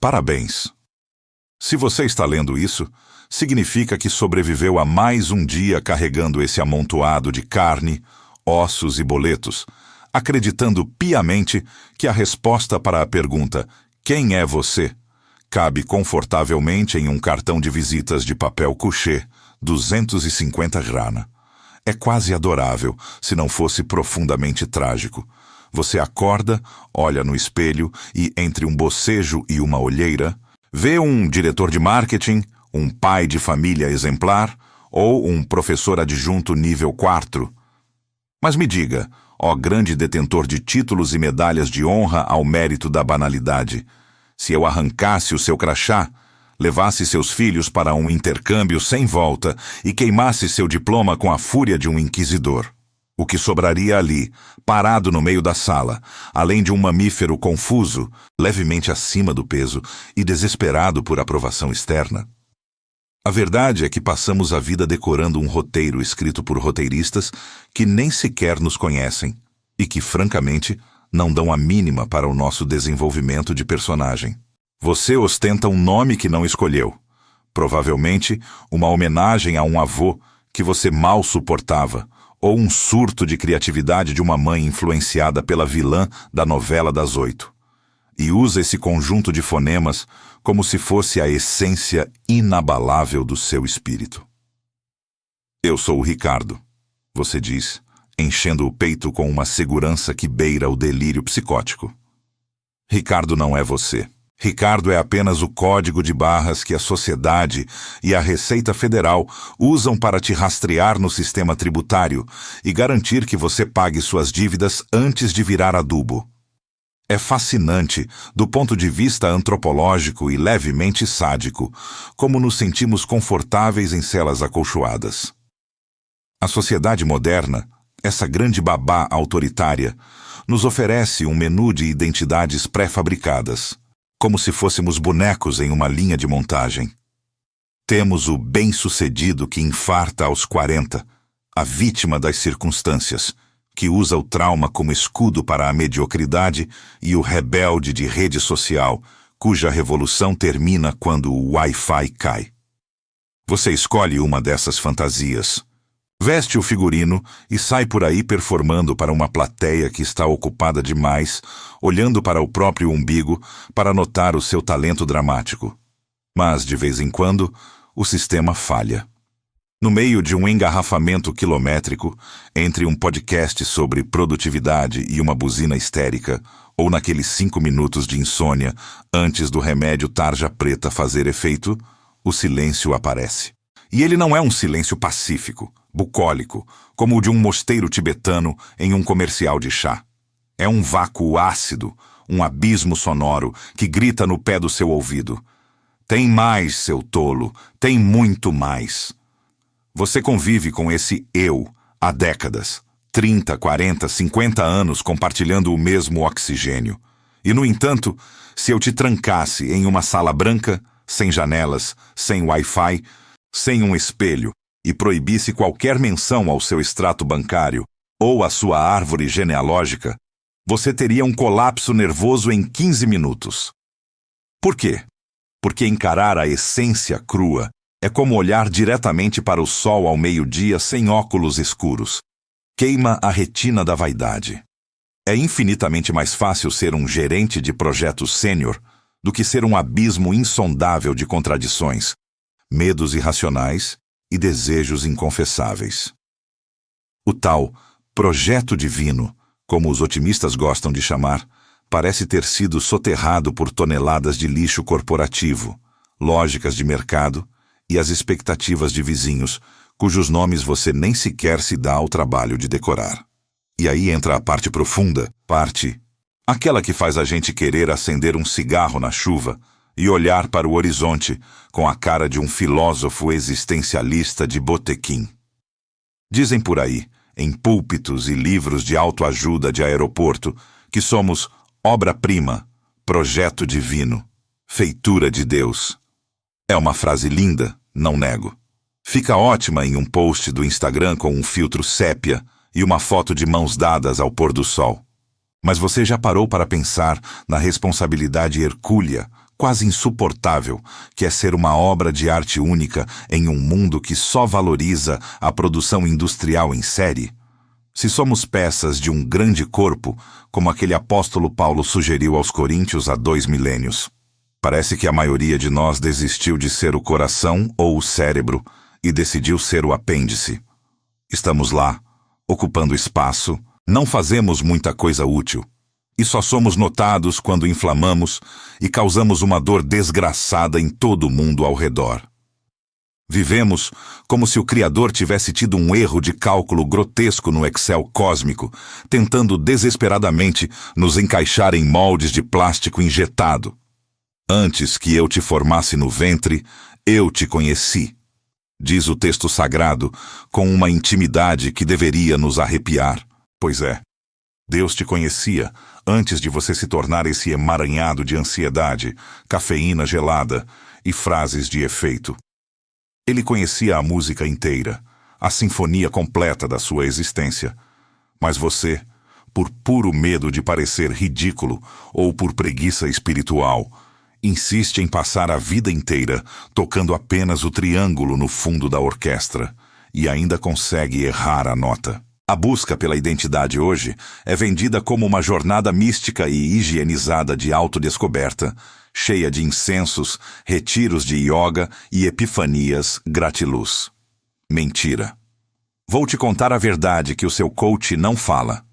Parabéns! Se você está lendo isso, significa que sobreviveu a mais um dia carregando esse amontoado de carne, ossos e boletos, acreditando piamente que a resposta para a pergunta "Quem é você?" cabe confortavelmente em um cartão de visitas de papel couché, 250 grana. É quase adorável, se não fosse profundamente trágico. Você acorda, olha no espelho e, entre um bocejo e uma olheira, vê um diretor de marketing, um pai de família exemplar ou um professor adjunto nível 4. Mas me diga, ó grande detentor de títulos e medalhas de honra ao mérito da banalidade, se eu arrancasse o seu crachá, levasse seus filhos para um intercâmbio sem volta e queimasse seu diploma com a fúria de um inquisidor, o que sobraria ali, parado no meio da sala, além de um mamífero confuso, levemente acima do peso e desesperado por aprovação externa? A verdade é que passamos a vida decorando um roteiro escrito por roteiristas que nem sequer nos conhecem e que, francamente, não dão a mínima para o nosso desenvolvimento de personagem. Você ostenta um nome que não escolheu, provavelmente uma homenagem a um avô que você mal suportava, ou um surto de criatividade de uma mãe influenciada pela vilã da novela das 8. E usa esse conjunto de fonemas como se fosse a essência inabalável do seu espírito. Eu sou o Ricardo, você diz, enchendo o peito com uma segurança que beira o delírio psicótico. Ricardo não é você. Ricardo é apenas o código de barras que a sociedade e a Receita Federal usam para te rastrear no sistema tributário e garantir que você pague suas dívidas antes de virar adubo. É fascinante, do ponto de vista antropológico e levemente sádico, como nos sentimos confortáveis em celas acolchoadas. A sociedade moderna, essa grande babá autoritária, nos oferece um menu de identidades pré-fabricadas, como se fôssemos bonecos em uma linha de montagem. Temos o bem-sucedido que infarta aos 40, a vítima das circunstâncias, que usa o trauma como escudo para a mediocridade, e o rebelde de rede social, cuja revolução termina quando o Wi-Fi cai. Você escolhe uma dessas fantasias, veste o figurino e sai por aí performando para uma plateia que está ocupada demais, olhando para o próprio umbigo para notar o seu talento dramático. Mas, de vez em quando, o sistema falha. No meio de um engarrafamento quilométrico, entre um podcast sobre produtividade e uma buzina histérica, ou naqueles 5 minutos de insônia antes do remédio tarja preta fazer efeito, o silêncio aparece. E ele não é um silêncio pacífico, bucólico, como o de um mosteiro tibetano em um comercial de chá. É um vácuo ácido, um abismo sonoro que grita no pé do seu ouvido. Tem mais, seu tolo, tem muito mais. Você convive com esse eu há décadas, 30, 40, 50 anos compartilhando o mesmo oxigênio. E, no entanto, se eu te trancasse em uma sala branca, sem janelas, sem Wi-Fi, sem um espelho, e proibisse qualquer menção ao seu extrato bancário ou à sua árvore genealógica, você teria um colapso nervoso em 15 minutos. Por quê? Porque encarar a essência crua é como olhar diretamente para o sol ao meio-dia sem óculos escuros. Queima a retina da vaidade. É infinitamente mais fácil ser um gerente de projeto sênior do que ser um abismo insondável de contradições, medos irracionais e desejos inconfessáveis. O tal projeto divino, como os otimistas gostam de chamar, parece ter sido soterrado por toneladas de lixo corporativo, lógicas de mercado e as expectativas de vizinhos, cujos nomes você nem sequer se dá ao trabalho de decorar. E aí entra a parte profunda, aquela que faz a gente querer acender um cigarro na chuva e olhar para o horizonte com a cara de um filósofo existencialista de botequim. Dizem por aí, em púlpitos e livros de autoajuda de aeroporto, que somos obra-prima, projeto divino, feitura de Deus. É uma frase linda, não nego. Fica ótima em um post do Instagram com um filtro sépia e uma foto de mãos dadas ao pôr do sol. Mas você já parou para pensar na responsabilidade hercúlea quase insuportável, que é ser uma obra de arte única em um mundo que só valoriza a produção industrial em série? Se somos peças de um grande corpo, como aquele apóstolo Paulo sugeriu aos Coríntios há 2 milênios, parece que a maioria de nós desistiu de ser o coração ou o cérebro e decidiu ser o apêndice. Estamos lá, ocupando espaço, não fazemos muita coisa útil. E só somos notados quando inflamamos e causamos uma dor desgraçada em todo o mundo ao redor. Vivemos como se o Criador tivesse tido um erro de cálculo grotesco no Excel cósmico, tentando desesperadamente nos encaixar em moldes de plástico injetado. Antes que eu te formasse no ventre, eu te conheci, diz o texto sagrado, com uma intimidade que deveria nos arrepiar. Pois é, Deus te conhecia antes de você se tornar esse emaranhado de ansiedade, cafeína gelada e frases de efeito. Ele conhecia a música inteira, a sinfonia completa da sua existência. Mas você, por puro medo de parecer ridículo ou por preguiça espiritual, insiste em passar a vida inteira tocando apenas o triângulo no fundo da orquestra e ainda consegue errar a nota. A busca pela identidade hoje é vendida como uma jornada mística e higienizada de autodescoberta, cheia de incensos, retiros de yoga e epifanias gratiluz. Mentira. Vou te contar a verdade que o seu coach não fala.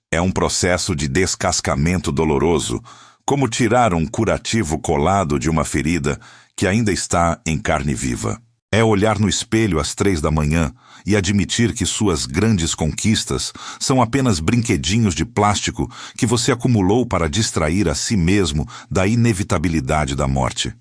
É um processo de descascamento doloroso, como tirar um curativo colado de uma ferida que ainda está em carne viva. É olhar no espelho às 3 da manhã e admitir que suas grandes conquistas são apenas brinquedinhos de plástico que você acumulou para distrair a si mesmo da inevitabilidade da morte.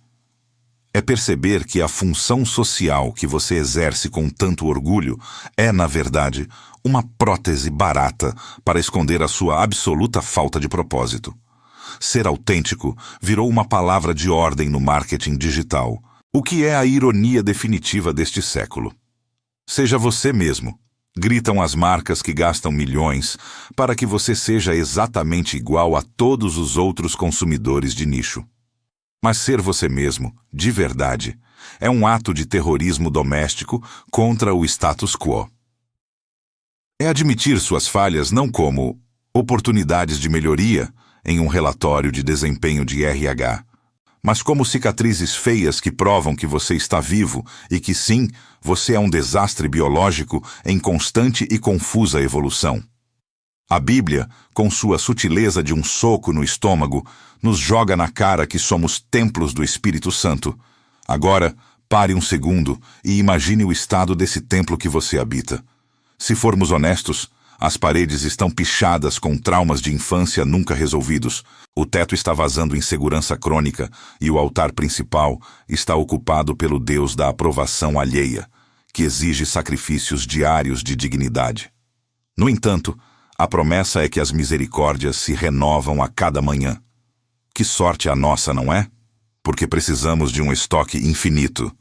É perceber que a função social que você exerce com tanto orgulho é, na verdade, uma prótese barata para esconder a sua absoluta falta de propósito. Ser autêntico virou uma palavra de ordem no marketing digital. O que é a ironia definitiva deste século? Seja você mesmo, gritam as marcas que gastam milhões para que você seja exatamente igual a todos os outros consumidores de nicho. Mas ser você mesmo, de verdade, é um ato de terrorismo doméstico contra o status quo. É admitir suas falhas não como oportunidades de melhoria em um relatório de desempenho de RH, mas como cicatrizes feias que provam que você está vivo e que sim, você é um desastre biológico em constante e confusa evolução. A Bíblia, com sua sutileza de um soco no estômago, nos joga na cara que somos templos do Espírito Santo. Agora, pare um segundo e imagine o estado desse templo que você habita. Se formos honestos, as paredes estão pichadas com traumas de infância nunca resolvidos, o teto está vazando insegurança crônica e o altar principal está ocupado pelo Deus da aprovação alheia, que exige sacrifícios diários de dignidade. No entanto, a promessa é que as misericórdias se renovam a cada manhã. Que sorte a nossa, não é? Porque precisamos de um estoque infinito,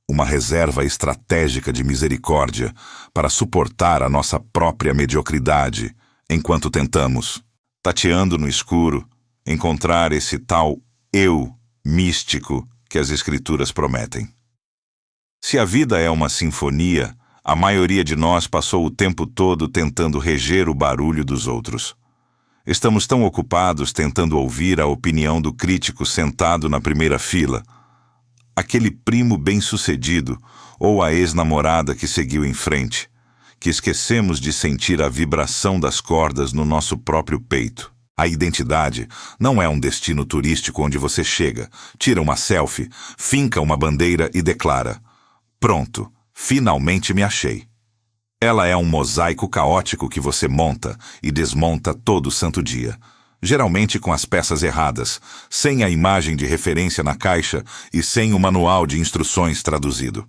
uma reserva estratégica de misericórdia para suportar a nossa própria mediocridade, enquanto tentamos, tateando no escuro, encontrar esse tal eu místico que as Escrituras prometem. Se a vida é uma sinfonia, a maioria de nós passou o tempo todo tentando reger o barulho dos outros. Estamos tão ocupados tentando ouvir a opinião do crítico sentado na primeira fila, aquele primo bem-sucedido ou a ex-namorada que seguiu em frente, que esquecemos de sentir a vibração das cordas no nosso próprio peito. A identidade não é um destino turístico onde você chega, tira uma selfie, finca uma bandeira e declara: "Pronto, finalmente me achei." Ela é um mosaico caótico que você monta e desmonta todo santo dia, geralmente com as peças erradas, sem a imagem de referência na caixa e sem o manual de instruções traduzido.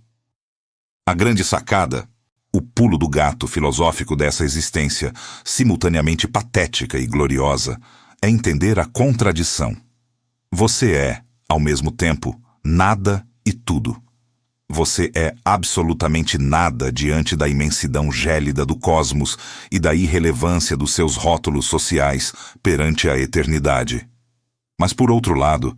A grande sacada, o pulo do gato filosófico dessa existência, simultaneamente patética e gloriosa, é entender a contradição. Você é, ao mesmo tempo, nada e tudo. Você é absolutamente nada diante da imensidão gélida do cosmos e da irrelevância dos seus rótulos sociais perante a eternidade. Mas, por outro lado,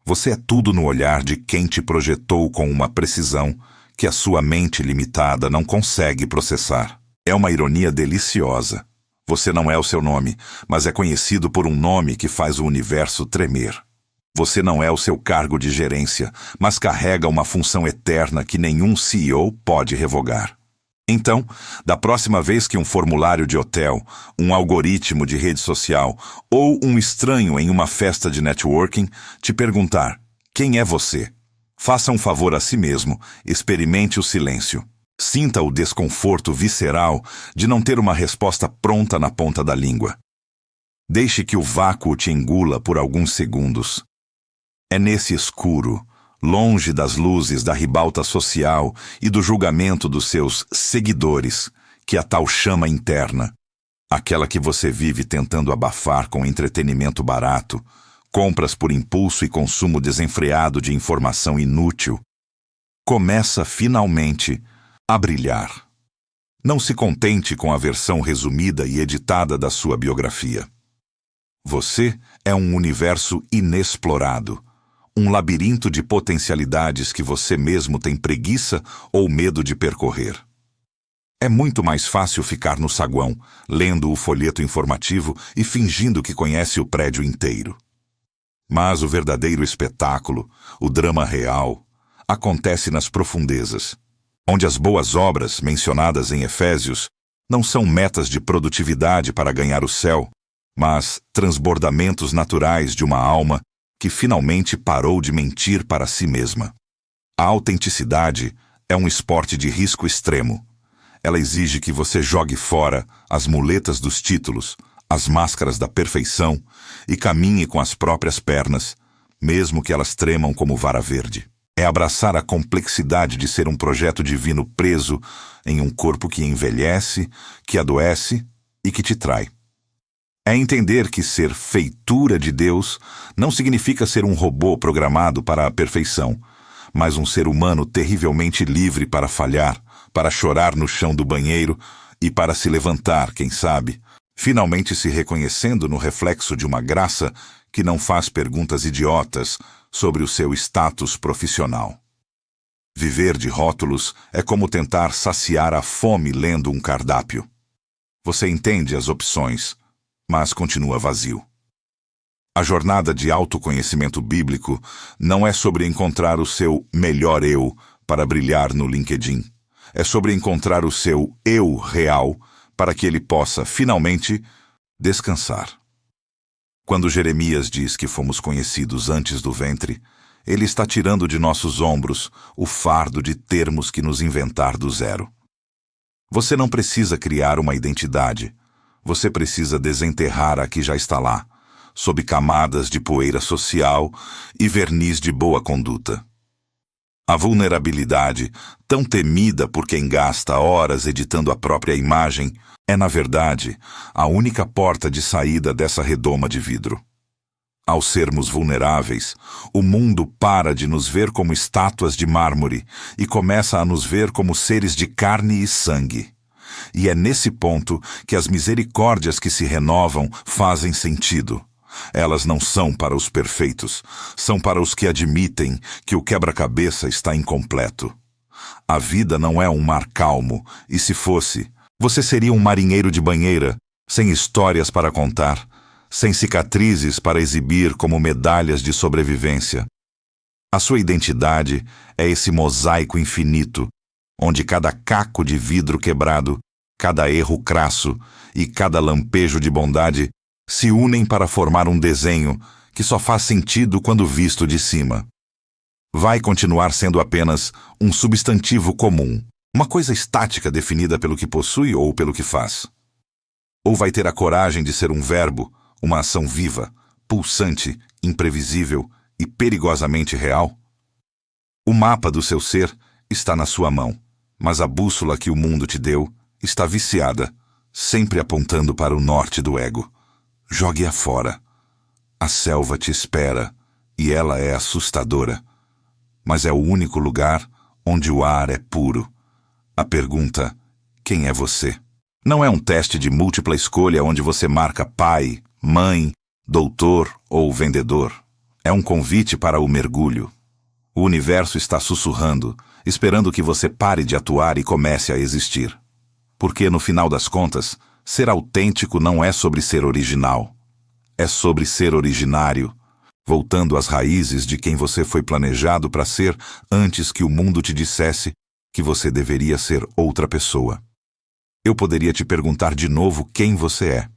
Você é tudo no olhar de quem te projetou com uma precisão que a sua mente limitada não consegue processar. É uma ironia deliciosa. Você não é o seu nome, mas é conhecido por um nome que faz o universo tremer. Você não é o seu cargo de gerência, mas carrega uma função eterna que nenhum CEO pode revogar. Então, da próxima vez que um formulário de hotel, um algoritmo de rede social ou um estranho em uma festa de networking te perguntar quem é você, faça um favor a si mesmo, experimente o silêncio. Sinta o desconforto visceral de não ter uma resposta pronta na ponta da língua. Deixe que o vácuo te engula por alguns segundos. É nesse escuro, longe das luzes da ribalta social e do julgamento dos seus seguidores, que a tal chama interna, aquela que você vive tentando abafar com entretenimento barato, compras por impulso e consumo desenfreado de informação inútil, começa finalmente a brilhar. Não se contente com a versão resumida e editada da sua biografia. Você é um universo inexplorado, um labirinto de potencialidades que você mesmo tem preguiça ou medo de percorrer. É muito mais fácil ficar no saguão, lendo o folheto informativo e fingindo que conhece o prédio inteiro. Mas o verdadeiro espetáculo, o drama real, acontece nas profundezas, onde as boas obras, mencionadas em Efésios, não são metas de produtividade para ganhar o céu, mas transbordamentos naturais de uma alma que finalmente parou de mentir para si mesma. A autenticidade é um esporte de risco extremo. Ela exige que você jogue fora as muletas dos títulos, as máscaras da perfeição e caminhe com as próprias pernas, mesmo que elas tremam como vara verde. É abraçar a complexidade de ser um projeto divino preso em um corpo que envelhece, que adoece e que te trai. É entender que ser feitura de Deus não significa ser um robô programado para a perfeição, mas um ser humano terrivelmente livre para falhar, para chorar no chão do banheiro e para se levantar, quem sabe, finalmente se reconhecendo no reflexo de uma graça que não faz perguntas idiotas sobre o seu status profissional. Viver de rótulos é como tentar saciar a fome lendo um cardápio. Você entende as opções, mas continua vazio. A jornada de autoconhecimento bíblico não é sobre encontrar o seu melhor eu para brilhar no LinkedIn. É sobre encontrar o seu eu real para que ele possa, finalmente, descansar. Quando Jeremias diz que fomos conhecidos antes do ventre, ele está tirando de nossos ombros o fardo de termos que nos inventar do zero. Você não precisa criar uma identidade. Você precisa desenterrar a que já está lá, sob camadas de poeira social e verniz de boa conduta. A vulnerabilidade, tão temida por quem gasta horas editando a própria imagem, é, na verdade, a única porta de saída dessa redoma de vidro. Ao sermos vulneráveis, o mundo para de nos ver como estátuas de mármore e começa a nos ver como seres de carne e sangue. E é nesse ponto que as misericórdias que se renovam fazem sentido. Elas não são para os perfeitos, são para os que admitem que o quebra-cabeça está incompleto. A vida não é um mar calmo, e se fosse, você seria um marinheiro de banheira, sem histórias para contar, sem cicatrizes para exibir como medalhas de sobrevivência. A sua identidade é esse mosaico infinito, onde cada caco de vidro quebrado, cada erro crasso e cada lampejo de bondade se unem para formar um desenho que só faz sentido quando visto de cima. Vai continuar sendo apenas um substantivo comum, uma coisa estática definida pelo que possui ou pelo que faz. Ou vai ter a coragem de ser um verbo, uma ação viva, pulsante, imprevisível e perigosamente real? O mapa do seu ser está na sua mão, mas a bússola que o mundo te deu está viciada, sempre apontando para o norte do ego. Jogue-a fora. A selva te espera, e ela é assustadora. Mas é o único lugar onde o ar é puro. A pergunta, quem é você? Não é um teste de múltipla escolha onde você marca pai, mãe, doutor ou vendedor. É um convite para o mergulho. O universo está sussurrando, esperando que você pare de atuar e comece a existir. Porque, no final das contas, ser autêntico não é sobre ser original. É sobre ser originário, voltando às raízes de quem você foi planejado para ser antes que o mundo te dissesse que você deveria ser outra pessoa. Eu poderia te perguntar de novo quem você é,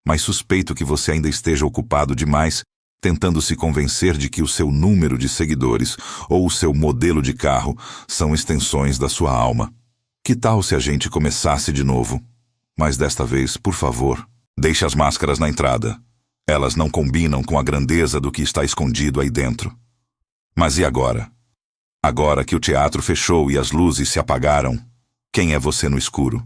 mas suspeito que você ainda esteja ocupado demais tentando se convencer de que o seu número de seguidores ou o seu modelo de carro são extensões da sua alma. Que tal se a gente começasse de novo? Mas desta vez, por favor, deixe as máscaras na entrada. Elas não combinam com a grandeza do que está escondido aí dentro. Mas e agora? Agora que o teatro fechou e as luzes se apagaram, quem é você no escuro?